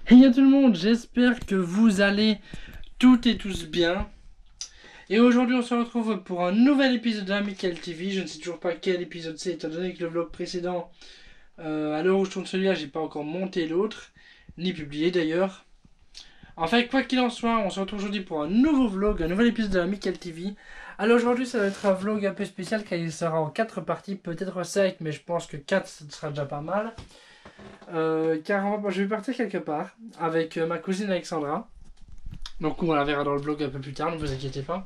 Hey à tout le monde, j'espère que vous allez toutes et tous bien. Et aujourd'hui on se retrouve pour un nouvel épisode d'Amical TV. Je ne sais toujours pas quel épisode c'est étant donné que le vlog précédent, à l'heure où je tourne celui-là, j'ai pas encore monté l'autre, ni publié d'ailleurs. Enfin quoi qu'il en soit, on se retrouve aujourd'hui pour un nouveau vlog, un nouvel épisode de Amical TV. Alors aujourd'hui ça va être un vlog un peu spécial car il sera en 4 parties, peut-être 5 mais je pense que 4 ce sera déjà pas mal. Car je vais partir quelque part avec ma cousine Alexandra. Donc on la verra dans le vlog un peu plus tard, ne vous inquiétez pas.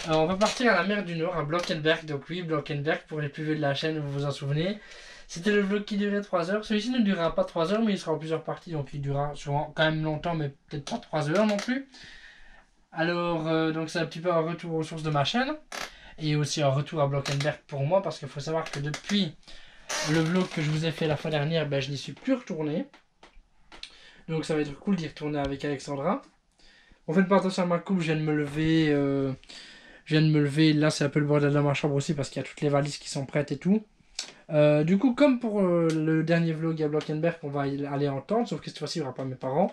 On va partir à la mer du Nord, à Blankenberg. Donc oui, Blankenberg, pour les plus vieux de la chaîne, vous vous en souvenez. C'était le vlog qui durait 3 heures. Celui-ci ne durera pas 3 heures, mais il sera en plusieurs parties. Donc il durera sûrement quand même longtemps, mais peut-être pas 3 heures non plus. Alors, donc c'est un petit peu un retour aux sources de ma chaîne. Et aussi un retour à Blankenberg pour moi, parce qu'il faut savoir que depuis le vlog que je vous ai fait la fois dernière, je n'y suis plus retourné. Donc ça va être cool d'y retourner avec Alexandra. En fait, pas attention à ma coupe, je viens de me lever. Là, c'est un peu le bordel de ma chambre aussi parce qu'il y a toutes les valises qui sont prêtes et tout. Du coup, comme pour le dernier vlog à Blankenberg, on va aller entendre, sauf que cette fois-ci, il n'y aura pas mes parents.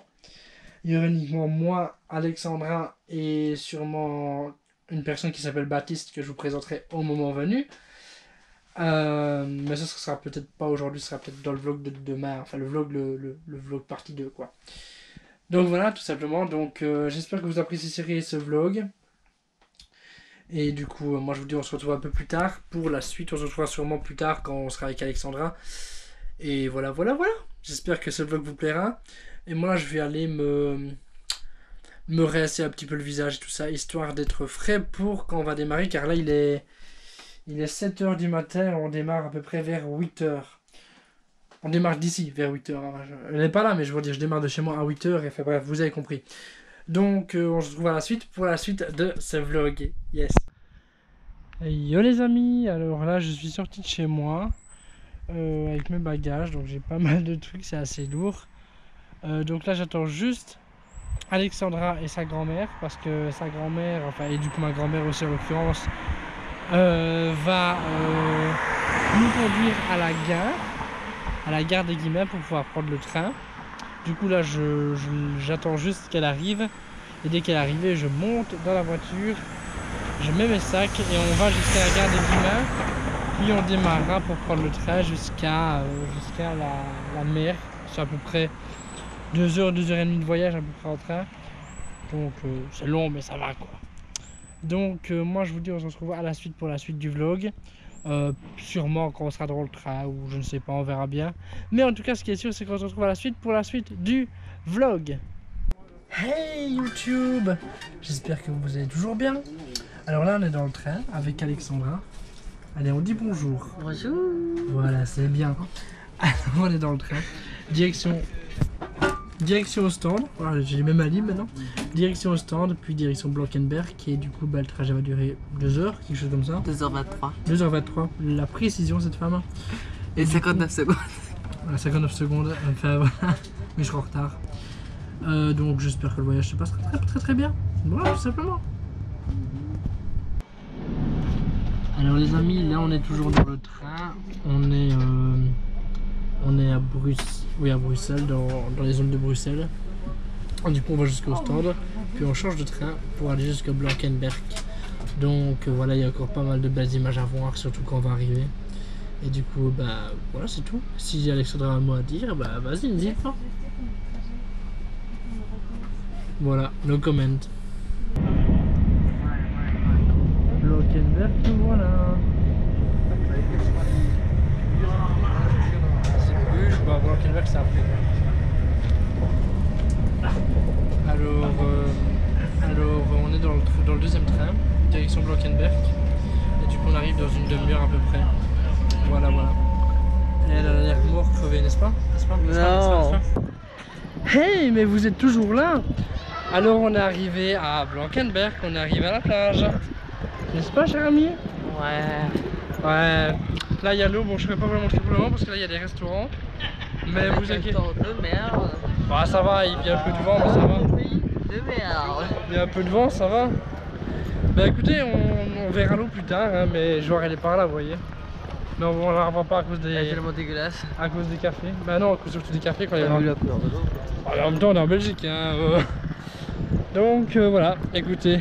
Il y aura uniquement moi, Alexandra et sûrement une personne qui s'appelle Baptiste que je vous présenterai au moment venu. Mais ça sera peut-être pas aujourd'hui, ce sera peut-être dans le vlog de demain, enfin le vlog partie 2 quoi. Donc voilà, tout simplement, donc j'espère que vous apprécierez ce vlog. Et du coup, moi je vous dis on se retrouve un peu plus tard pour la suite, on se retrouvera sûrement plus tard quand on sera avec Alexandra. Et voilà, j'espère que ce vlog vous plaira. Et moi je vais aller me rincer un petit peu le visage et tout ça, histoire d'être frais pour quand on va démarrer, car là il est 7h du matin, on démarre à peu près vers 8h. On démarre d'ici vers 8h. Elle n'est pas là, mais je veux dire, je démarre de chez moi à 8h. Et enfin bref, vous avez compris. Donc, on se retrouve à la suite pour la suite de ce vlog. Yes. Yo les amis, alors là, je suis sorti de chez moi avec mes bagages. Donc, j'ai pas mal de trucs, c'est assez lourd. Donc là, j'attends juste Alexandra et sa grand-mère. Parce que sa grand-mère, enfin, et du coup, ma grand-mère aussi en l'occurrence, va nous conduire à la gare des Guillemins pour pouvoir prendre le train. Du coup là j'attends juste qu'elle arrive et dès qu'elle est arrivée je monte dans la voiture, je mets mes sacs et on va jusqu'à la gare des Guillemins, puis on démarrera pour prendre le train jusqu'à la mer. C'est à peu près 2h, 2h30 de voyage à peu près en train, donc c'est long mais ça va quoi. Donc moi je vous dis on se retrouve à la suite pour la suite du vlog. Sûrement quand on sera dans le train ou je ne sais pas, on verra bien. Mais en tout cas ce qui est sûr c'est qu'on se retrouve à la suite pour la suite du vlog. Hey YouTube, j'espère que vous allez toujours bien. Alors là on est dans le train avec Alexandra. Allez on dit bonjour. Bonjour. Voilà c'est bien. Alors on est dans le train. Direction au stand. Voilà, j'ai même ma ligne maintenant. Direction au stand, puis direction Blankenberg. Et du coup le trajet va durer 2 heures, quelque chose comme ça. 2h23. 2h23, la précision cette femme. Et 59 secondes. Voilà, 59 secondes, enfin voilà, mais je serai en retard. Donc j'espère que le voyage se passera très bien. Voilà, tout simplement. Alors les amis, là on est toujours dans le train. On est à Bruxelles, dans les zones de Bruxelles. Du coup on va jusqu'au stand, puis on change de train pour aller jusqu'à Blankenberg. Donc voilà, il y a encore pas mal de belles images à voir, surtout quand on va arriver. Et du coup, voilà, c'est tout. Si Alexandra a un mot à dire, vas-y, n'hésite pas. Voilà, no comment. Blankenberg, voilà. C'est Bruges, Blankenberg, c'est après. Alors, on est dans le deuxième train, direction Blankenberg. Et du coup, on arrive dans une demi-heure à peu près. Voilà. Et elle a l'air mort crevée, n'est-ce pas? Non. Hey, mais vous êtes toujours là? Alors, on est arrivé à Blankenberg, on est arrivé à la plage. N'est-ce pas, cher ami? Ouais. Là, il y a l'eau. Bon, je ne vais pas vous la montrer pour le moment parce que là, il y a des restaurants. Mais vous inquiétez. De merde. Bah, ça va, il y a un peu de vent, mais ça va. De merde. Il y a un peu de vent, ça va. Bah écoutez, on verra l'eau plus tard, hein, mais genre elle est par là, vous voyez. Mais on la revoit pas à cause Elle est des... tellement dégueulasse. À cause des cafés. Bah non, à cause surtout des cafés quand il y T'as a... vu la couleur de l'eau? En même temps on est en Belgique hein. Donc voilà, écoutez.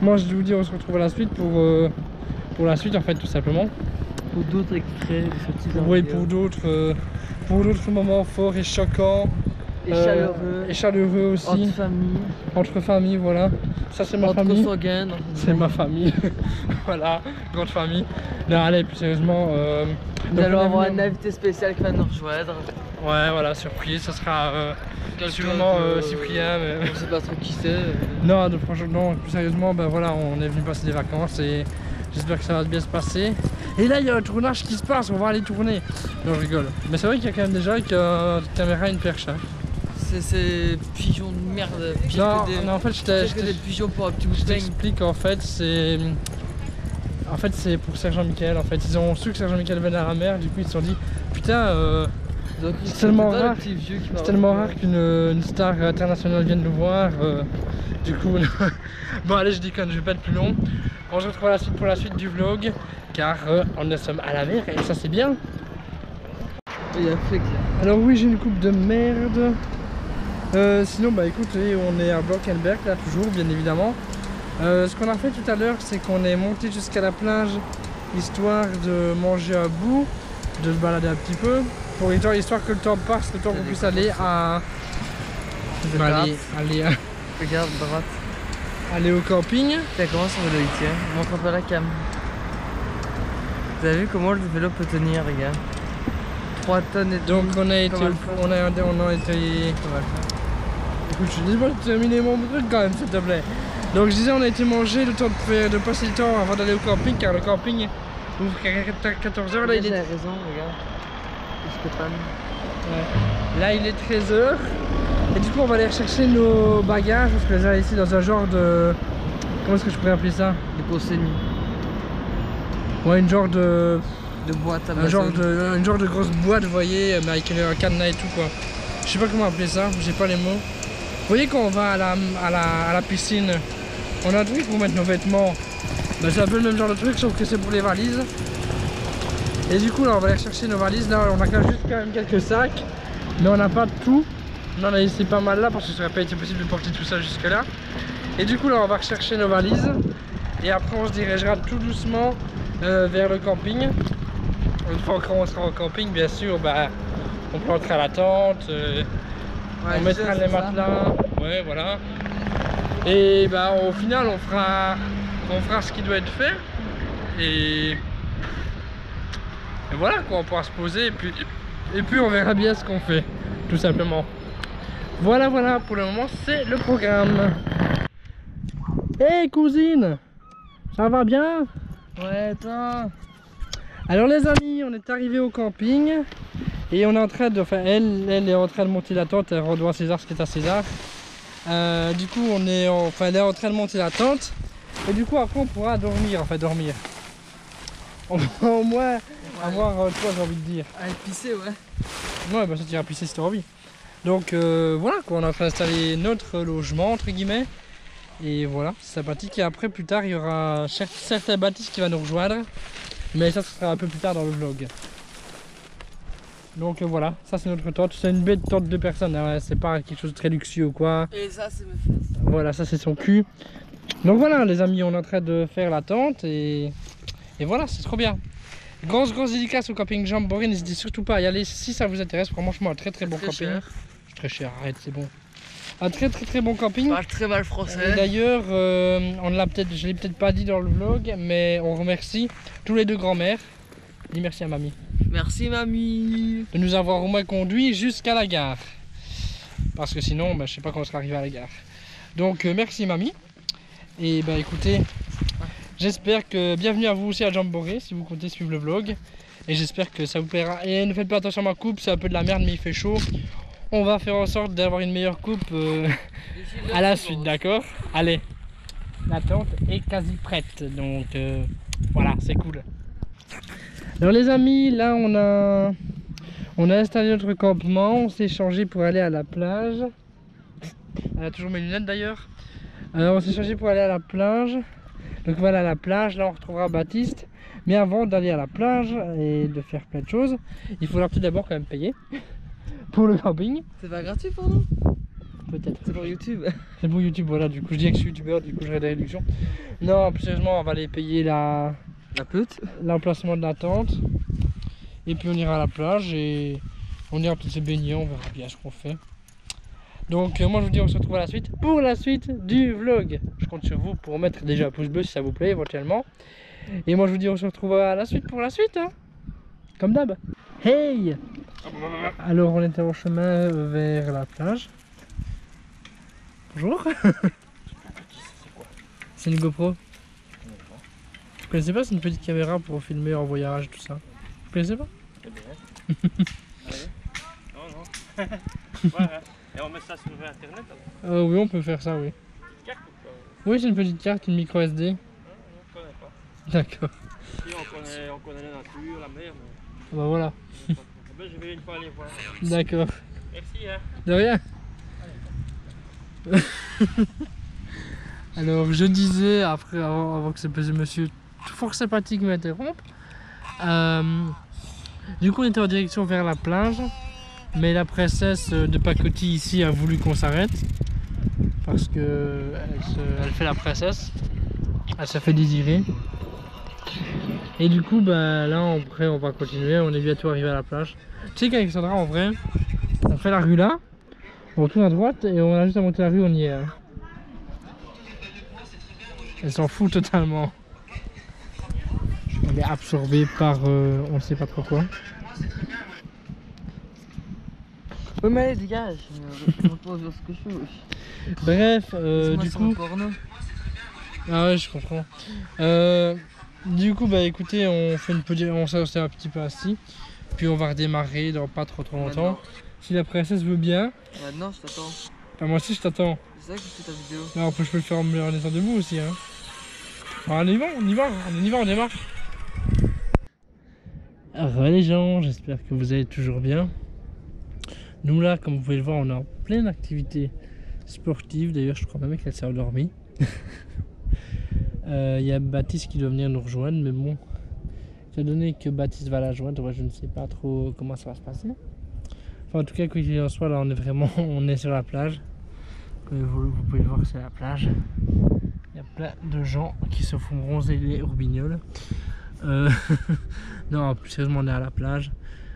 Moi je vous dis on se retrouve à la suite pour la suite en fait tout simplement. Pour d'autres extraits de ce type Oui, pour d'autres moments forts et choquants. Et chaleureux. Et chaleureux aussi. Entre familles. Entre familles, voilà. Ça c'est ma famille. Consanguins. C'est ma famille. Voilà, grande famille. Non, allez, plus sérieusement. Nous allons avoir un invité spécial qui va nous rejoindre. Ouais, voilà, surprise. Ça sera sûrement Cyprien. Mais... On sait pas trop qui c'est. Non, franchement, non, plus sérieusement, ben voilà, on est venu passer des vacances et j'espère que ça va bien se passer. Et là, il y a un tournage qui se passe, on va aller tourner. Non, je rigole. Mais c'est vrai qu'il y a quand même déjà avec caméra et une perche. Hein. C'est ces pigeons de merde. Non, en fait, je des pigeons pour un petit bout de pain. t'explique en fait, c'est. En fait, c'est pour Sergent Michael. En fait, ils ont su que Sergent Michael venait à la mer, du coup, ils se sont dit putain, c'est tellement rare, qu'une star internationale vienne nous voir. Du coup, bon, allez, je déconne, je vais pas être plus long. On se retrouve à la suite pour la suite du vlog, car on est à la mer et ça, c'est bien. Il y a fait que... Alors, oui, j'ai une coupe de merde. Sinon, bah écoutez, on est à Blankenberg là, toujours, bien évidemment. Ce qu'on a fait tout à l'heure, c'est qu'on est monté jusqu'à la plage, histoire de manger un bout, de se balader un petit peu, pour histoire que le temps passe, le temps qu'on puisse aller à... Regarde, droite. Aller au camping. Tiens, comment son vélo il tient? Montre un peu la cam. Vous avez vu comment le vélo peut tenir, les gars? 3 tonnes et Donc on a été... Comment On a été... Écoute, je dis pas de terminer mon truc quand même, s'il te plaît. Donc je disais, on a été manger, le temps de passer le temps avant d'aller au camping, car le camping ouvre à 14h. Là, il est... raison, regarde. Ouais. Là, il est 13h. Et du coup, on va aller rechercher nos bagages, parce que les a ici dans un genre de... Comment est-ce que je pourrais appeler ça? Des consignes. Ouais, une genre de... De boîte à une genre de grosse boîte, vous voyez, mais avec un cadenas et tout, quoi. Je sais pas comment appeler ça, j'ai pas les mots. Vous voyez, quand on va à la piscine, on a un truc pour mettre nos vêtements. Ben, c'est un peu le même genre de truc, sauf que c'est pour les valises. Et du coup, là, on va aller chercher nos valises. Là, on a juste quand même quelques sacs, mais on n'a pas tout. On en a laissé pas mal là, parce que ça n'aurait pas été possible de porter tout ça jusque là. Et du coup, là, on va rechercher nos valises. Et après, on se dirigera tout doucement vers le camping. Une fois qu'on sera au camping, bien sûr, bah, on plantera la tente, on mettra les matelas, ouais, voilà. Et bah, au final, on fera ce qui doit être fait. Et voilà, quoi, on pourra se poser et puis on verra bien ce qu'on fait, tout simplement. Voilà, pour le moment, c'est le programme. Hey cousine, ça va bien? Ouais, toi. Alors les amis, on est arrivé au camping et on est en train de, enfin elle est en train de monter la tente, elle redoit à César ce qui est à César. Du coup elle est en train de monter la tente et du coup après on pourra dormir, on va au moins avoir quoi, j'ai envie de dire. Aller pisser, ouais. Ouais, bah ça t'ira pisser si t'as envie. Donc voilà quoi, on est en train d'installer notre logement entre guillemets. Et voilà, c'est sympathique. Et après plus tard il y aura certains Baptiste qui va nous rejoindre. Mais ça sera un peu plus tard dans le vlog. Donc voilà, ça c'est notre tente. C'est une belle tente de personnes, hein. C'est pas quelque chose de très luxueux ou quoi. Et ça c'est mes fesses. Voilà, ça c'est son cul. Donc voilà les amis, on est en train de faire la tente et voilà, c'est trop bien. Grosse dédicace au camping Jamboree, n'hésitez surtout pas à y aller si ça vous intéresse. Franchement un très bon camping. Cher. C'est très cher, arrête, c'est bon. Un très bon camping. Je parle très mal français. Et d'ailleurs, je l'ai peut-être pas dit dans le vlog, mais on remercie tous les deux grands-mères. Dis merci à mamie. Merci mamie. De nous avoir au moins conduit jusqu'à la gare. Parce que sinon, bah, je sais pas quand on sera arrivé à la gare. Donc merci mamie. Et bah écoutez, j'espère que bienvenue à vous aussi à Jamboree si vous comptez suivre le vlog. Et j'espère que ça vous plaira. Et ne faites pas attention à ma coupe, c'est un peu de la merde mais il fait chaud. On va faire en sorte d'avoir une meilleure coupe à la suite, d'accord? Allez, la tente est quasi prête, donc voilà, c'est cool. Alors les amis, là on a installé notre campement, on s'est changé pour aller à la plage. Elle a toujours mes lunettes d'ailleurs. On s'est changé pour aller à la plage. Donc voilà la plage, là on retrouvera Baptiste. Mais avant d'aller à la plage et de faire plein de choses, il faudra peut-être d'abord quand même payer pour le camping. C'est pas gratuit pour nous? Peut-être. C'est pour YouTube. C'est pour YouTube, voilà, du coup je dis que je suis youtubeur, du coup j'aurai des réductions. Non, plus sérieusement, on va aller payer l'emplacement de la tente. Et puis on ira à la plage et on ira peut-être se baigner, on verra bien ce qu'on fait. Donc moi je vous dis on se retrouve à la suite pour la suite du vlog. Je compte sur vous pour mettre déjà un pouce bleu si ça vous plaît éventuellement. Et moi je vous dis on se retrouve à la suite pour la suite, hein. Comme d'hab. Hey! Alors on était en chemin vers la plage. Bonjour. C'est une GoPro. Vous connaissez pas, c'est une petite caméra pour filmer en voyage, tout ça. Vous connaissez pas? C'est bien. Non, non. Voilà. Et on met ça sur internet alors? Oui, on peut faire ça, oui. Une carte ou quoi? Oui, c'est une petite carte, une micro SD. Non, on connaît pas. D'accord. Si on connaît la nature, la mer, mais Bah voilà. ben, je vais une fois aller voir. D'accord. Merci hein. De rien. Alors je disais, après avant que ce petit monsieur fort sympathique m'interrompe, du coup on était en direction vers la plage, mais la princesse de pacotille ici a voulu qu'on s'arrête, parce que elle fait la princesse, elle se fait désirer. Et du coup bah, là après on va continuer, on est bientôt arrivé à la plage. Tu sais qu'Alexandra en vrai, on fait la rue là, on tourne à droite et on a juste à monter la rue, on y est. Hein. Elle s'en fout totalement. Elle est absorbée par on ne sait pas trop quoi. Oui mais allez dégage, je me pose sur ce que je fais. Bref, du coup... Porno. Ah ouais je comprends. Du coup bah écoutez, on fait une petite... on s'est un petit peu assis. Puis on va redémarrer dans pas trop longtemps. Maintenant. Si la princesse veut bien. Maintenant je t'attends. Bah, moi aussi je t'attends. C'est ça que je fais ta vidéo. Non, je peux le faire en étant debout aussi hein. Bon, on y va, on démarre. Alors les gens, j'espère que vous allez toujours bien. Nous là, comme vous pouvez le voir, on est en pleine activité sportive. D'ailleurs, je crois même qu'elle s'est endormie. Il y a Baptiste qui doit venir nous rejoindre, mais bon, étant donné que Baptiste va la joindre, moi, je ne sais pas trop comment ça va se passer. Enfin, en tout cas, quoi qu'il en soit, là, on est vraiment, on est sur la plage. Comme vous pouvez le voir, c'est la plage. Il y a plein de gens qui se font bronzer les roubignoles. Non, plus sérieusement, on est à la plage.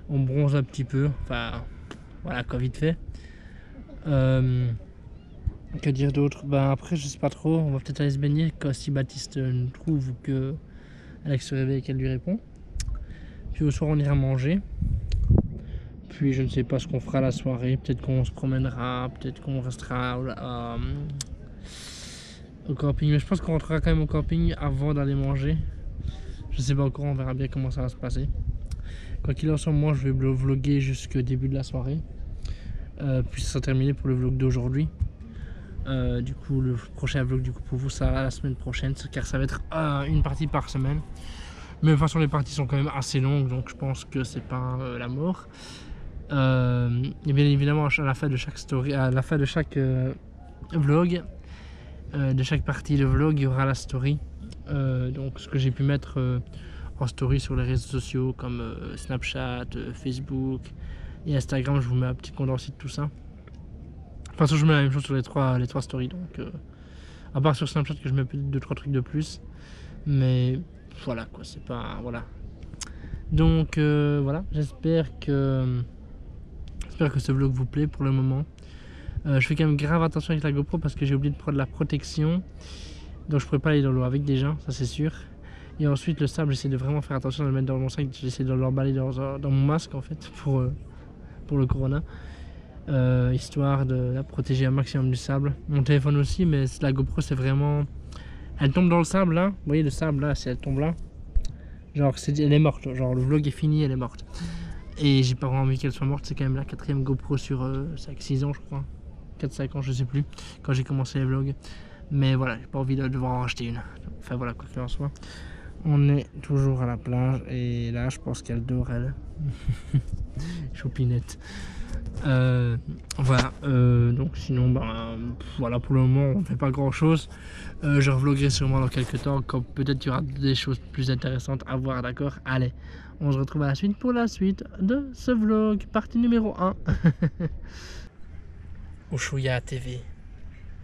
On bronze un petit peu. Enfin, voilà, quoi, vite fait. Que dire d'autre? Ben après, je sais pas trop. On va peut-être aller se baigner quand si Baptiste nous trouve que Alex se réveille et qu'elle lui répond. Puis au soir, on ira manger. Puis je ne sais pas ce qu'on fera la soirée. Peut-être qu'on se promènera. Peut-être qu'on restera au camping. Mais je pense qu'on rentrera quand même au camping avant d'aller manger. Je sais pas encore, on verra bien comment ça va se passer. Quoi qu'il en soit, moi je vais vlogger jusqu'au début de la soirée. Puis ça sera terminé pour le vlog d'aujourd'hui. Du coup, le prochain vlog du coup, pour vous, ça sera la semaine prochaine, car ça va être une partie par semaine. Mais de toute façon, les parties sont quand même assez longues, donc je pense que c'est pas la mort. Et bien évidemment, à la fin de chaque story, à la fin de chaque vlog, de chaque partie de vlog, il y aura la story. Donc ce que j'ai pu mettre en story sur les réseaux sociaux comme Snapchat, Facebook et Instagram, je vous mets un petit condensé de tout ça. De toute façon, je mets la même chose sur les trois stories, donc à part sur Snapchat que je mets peut-être 2-3 trucs de plus, mais voilà quoi, c'est pas voilà. Donc voilà, j'espère que ce vlog vous plaît pour le moment. Je fais quand même grave attention avec la GoPro parce que j'ai oublié de prendre la protection. Donc je pourrais pas aller dans l'eau avec déjà, ça c'est sûr. Et ensuite le sable, j'essaie de vraiment faire attention de le mettre dans mon sac, j'essaie de l'emballer dans mon masque en fait pour le corona. Histoire de la protéger un maximum du sable. Mon téléphone aussi, mais la GoPro c'est vraiment... Elle tombe dans le sable là, vous voyez le sable là, si elle tombe là, genre elle est morte, genre le vlog est fini, elle est morte. Et j'ai pas vraiment envie qu'elle soit morte, c'est quand même la 4e GoPro sur 5-6 ans je crois. 4-5 ans je sais plus, quand j'ai commencé les vlogs. Mais voilà, j'ai pas envie de devoir en racheter une. Enfin voilà, quoi qu'il en soit. On est toujours à la plage et là je pense qu'elle dort elle. Choupinette. Voilà, donc sinon, voilà, pour le moment, on ne fait pas grand chose. Je revloguerai sûrement dans quelques temps, quand peut-être qu'il y aura des choses plus intéressantes à voir, d'accord? Allez, on se retrouve à la suite pour la suite de ce vlog, partie numéro 1. Ushuaïa TV,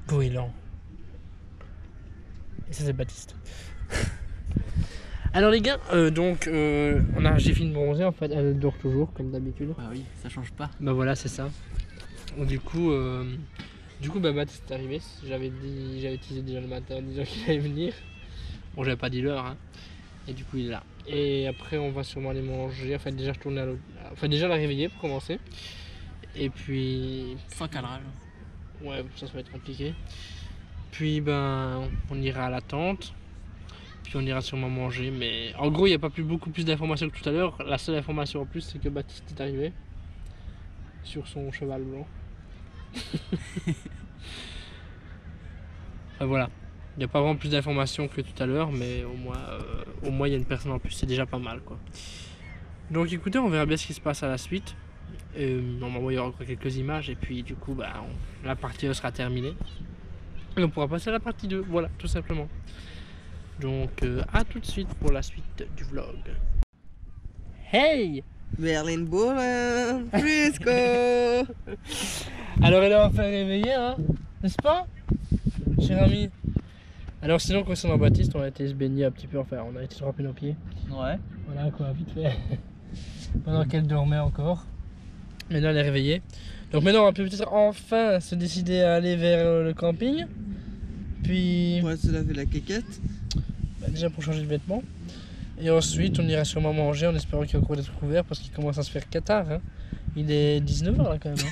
Goéland. Et ça, c'est Baptiste. Alors les gars, j'ai fini de bronzer en fait, elle dort toujours comme d'habitude. Bah oui, ça change pas. Bah voilà, c'est ça. Du coup, Baptiste est arrivé. J'avais teasé déjà le matin en disant qu'il allait venir. Bon, j'avais pas dit l'heure, hein. Et du coup, il est là. Et après, on va sûrement aller manger. Enfin, déjà, déjà la réveiller pour commencer. Et puis. Sans cadrage. Ouais, ça va être compliqué. Puis, on ira à la tente. Puis on ira sûrement manger, mais en gros il n'y a pas beaucoup plus d'informations que tout à l'heure. La seule information en plus c'est que Baptiste est arrivé sur son cheval blanc. Enfin, voilà, il n'y a pas vraiment plus d'informations que tout à l'heure, mais au moins il y a une personne en plus, c'est déjà pas mal quoi. Donc écoutez, on verra bien ce qui se passe à la suite. Normalement il y aura encore quelques images et puis du coup la partie 1 sera terminée. Et on pourra passer à la partie 2, voilà, tout simplement. Donc à tout de suite pour la suite du vlog. Hey Berlin Bolen, Frisco. Alors elle est enfin réveillée, hein, n'est-ce pas, cher ami? Alors sinon concernant Baptiste, on a été se baigner un petit peu, enfin on a été se tremper nos pieds. Ouais. Voilà quoi, vite fait. Pendant qu'elle dormait encore. Maintenant elle est réveillée. Donc maintenant on va peut-être enfin se décider à aller vers le camping. Puis... On va se laver la quéquette. Déjà pour changer de vêtements. Et ensuite on ira sûrement manger en espérant qu'il y a encore des trucs ouverts parce qu'il commence à se faire tard, hein. Il est 19h là quand même, hein.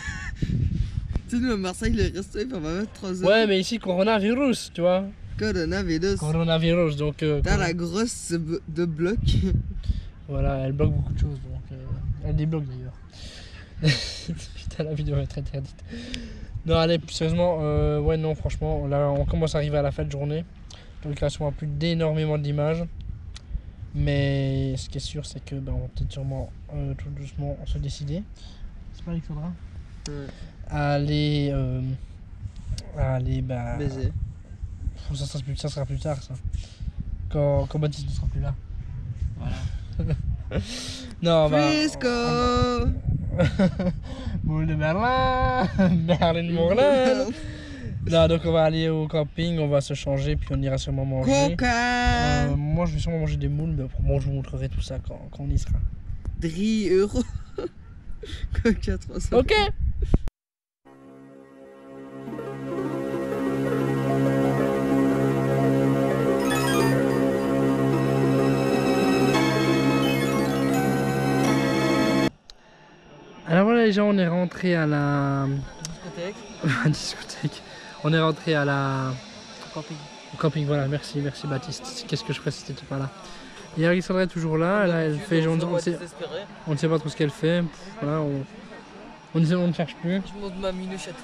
Tu sais, nous à Marseille, le resto il va mettre 3 heures. Ouais mais ici coronavirus, tu vois. Coronavirus. Donc T'as la grosse de bloc. voilà, elle bloque beaucoup de choses, donc elle débloque d'ailleurs. Putain, la vidéo va être interdite. Non allez, sérieusement, ouais non franchement, là on commence à arriver à la fin de journée. Donc il y a sûrement plus d'énormément d'images. Mais ce qui est sûr c'est que on va peut-être sûrement tout doucement se décider. C'est pas Alexandra? Ouais. À aller Baiser. Ça sera plus tard ça. Quand Baptiste ne sera plus là. Voilà. Non Frisco. Boule de Berlin. Berlin Morlaine. Là donc on va aller au camping, on va se changer puis on ira sûrement manger. Coca. Moi je vais sûrement manger des moules, mais bon, je vous montrerai tout ça quand on y sera. 3 €. Coca 300. Ok. Alors voilà les gens, on est rentré à la discothèque. On est rentré à la au camping, voilà, merci Baptiste. Qu'est-ce que je ferais si t'étais pas là? Et Alexandra est toujours là, elle fait on ne sait pas trop ce qu'elle fait. Voilà, on ne cherche plus.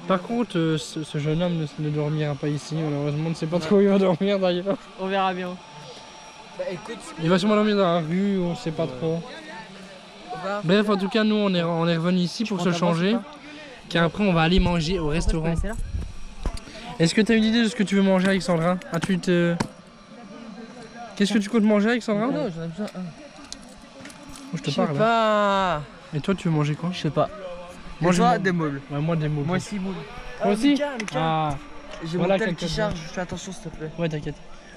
Par contre, ce jeune homme ne dormira pas ici, malheureusement, on ne sait pas trop où il va dormir d'ailleurs. On verra bien. Bah écoute, il va sûrement dormir dans la rue, on ne sait pas trop. Bref, en tout cas, nous on est revenu ici pour se changer, car après on va aller manger au restaurant. Est-ce que tu as une idée de ce que tu veux manger, Alexandra? Qu'est-ce que tu comptes manger, Alexandra? Non, j'en ai besoin. Je te parle. Pas. Et toi, tu veux manger quoi? Je sais pas. Moi, toi, des moules. Ouais, moi, des moules. Moi aussi, moules. Toi aussi? Lucas. Ah, j'ai voilà, mon tel qui charge, fais attention s'il te plaît. Ouais, t'inquiète.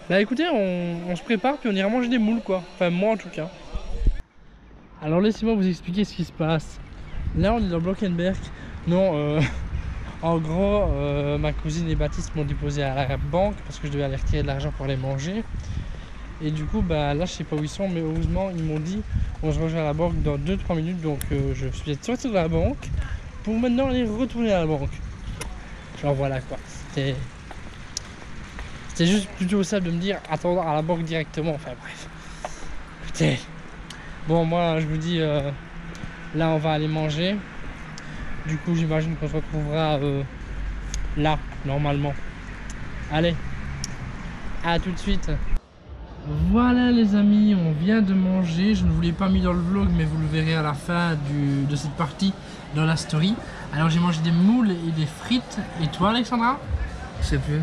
Là, écoutez, on se prépare puis on ira manger des moules, quoi. Enfin, moi en tout cas. Alors, laissez-moi vous expliquer ce qui se passe. Là, on est dans Blankenberg. Non, en gros, ma cousine et Baptiste m'ont déposé à la banque parce que je devais aller retirer de l'argent pour aller manger. Et du coup, là, je sais pas où ils sont, mais heureusement, ils m'ont dit on se rejoint à la banque dans 2-3 minutes. Donc, je suis sorti de la banque pour maintenant aller retourner à la banque. Genre, voilà quoi. C'était juste plutôt simple de me dire attendre à la banque directement. Enfin, bref. Putain. Bon, moi, je vous dis là, on va aller manger. Du coup, j'imagine qu'on se retrouvera là, normalement. Allez, à tout de suite. Voilà les amis, on vient de manger. Je ne vous l'ai pas mis dans le vlog, mais vous le verrez à la fin de cette partie dans la story. Alors j'ai mangé des moules et des frites. Et toi Alexandra? Je sais plus.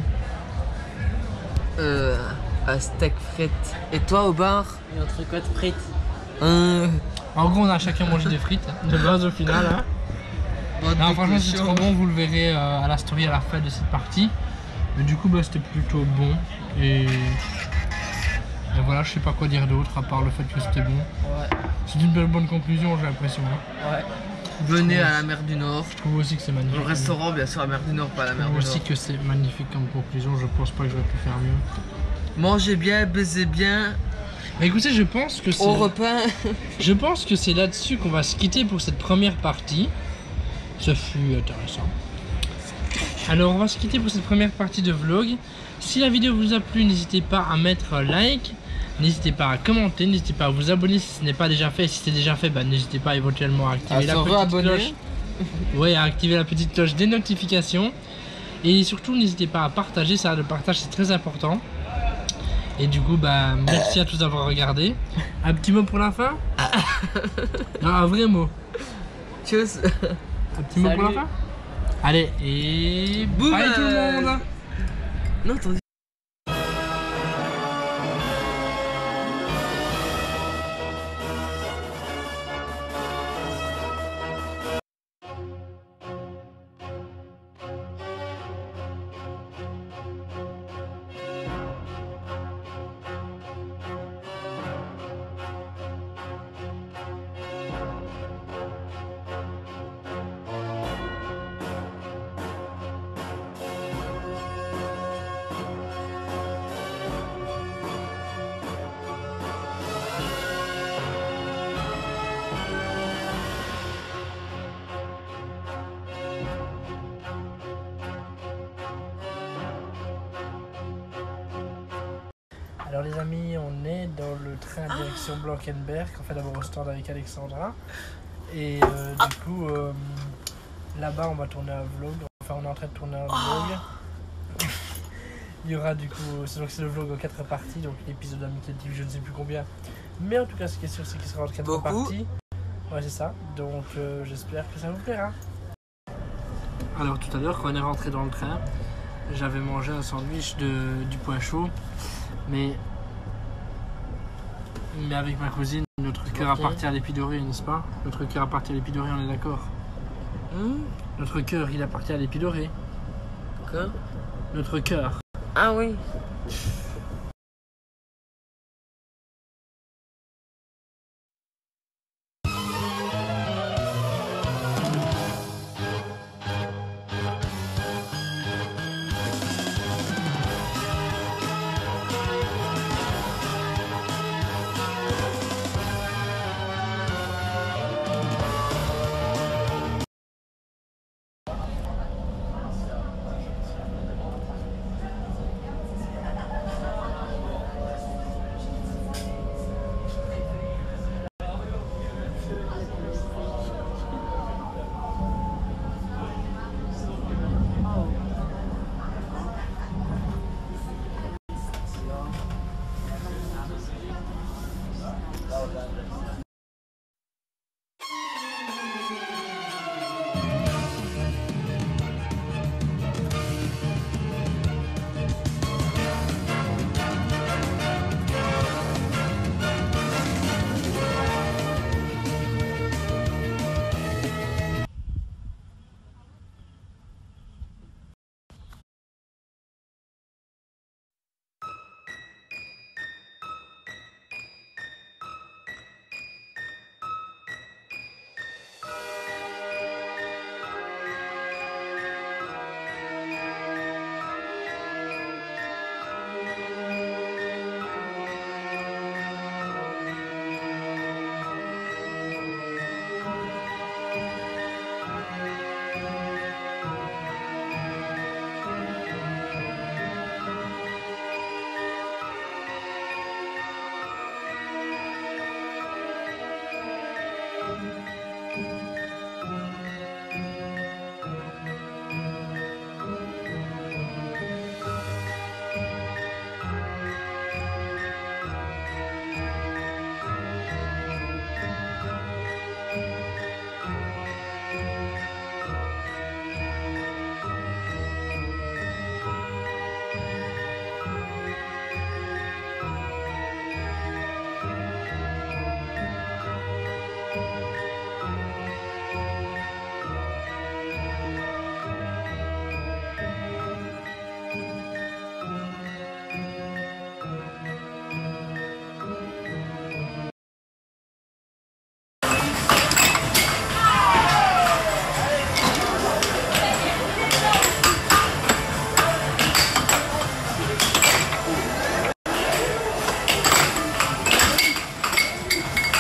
Un steak frites. Et toi au bar? Et entrecôte frites. En gros on a chacun mangé des frites de base au final. Hein. Non, franchement c'est trop bon, vous le verrez à la story à la fin de cette partie. Mais du coup bah, c'était plutôt bon. Et voilà, je sais pas quoi dire d'autre à part le fait que c'était bon. Ouais. C'est une belle bonne conclusion j'ai l'impression. Hein. Ouais. Venez à la mer du Nord. Je trouve aussi que c'est magnifique. Au restaurant, bien sûr, la mer du Nord, pas la Je mer du trouve Nord. aussi que c'est magnifique comme conclusion, je pense pas que j'aurais pu faire mieux. Mangez bien, baisez bien. Mais écoutez, je pense que c'est... Au repas. Je pense que c'est là-dessus qu'on va se quitter pour cette première partie. Ce fut intéressant. Alors on va se quitter pour cette première partie de vlog. Si la vidéo vous a plu, n'hésitez pas à mettre un like. N'hésitez pas à commenter, n'hésitez pas à vous abonner si ce n'est pas déjà fait. Si c'est déjà fait, bah, n'hésitez pas éventuellement à activer la petite cloche. Ouais, à activer la petite cloche des notifications. Et surtout, n'hésitez pas à partager, ça, le partage c'est très important. Et du coup, bah, merci à tous d'avoir regardé. Un petit mot pour la fin? Non, un vrai mot. Tchuss. Un petit mot pour la fin? Allez, et Boum. bye tout le monde. Non, attendez. Alors les amis, on est dans le train direction Blankenberg, on fait d'abord au stand avec Alexandra. Et du coup, là-bas on va tourner un vlog, enfin on est en train de tourner un vlog. Il y aura du coup, c'est le vlog en 4 parties, donc l'épisode d'Amical TV je ne sais plus combien. Mais en tout cas ce qui est sûr c'est qu'il sera en 4 parties. Ouais c'est ça, donc j'espère que ça vous plaira. Alors tout à l'heure quand on est rentré dans le train, j'avais mangé un sandwich du pois chaud. Mais avec ma cousine, notre cœur appartient à l'épidorée, n'est-ce pas? Notre cœur appartient à l'épidorée, on est d'accord? Notre cœur, il appartient à l'épidorée. Quoi? Notre cœur. Ah oui.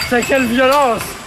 Putain, quelle violence!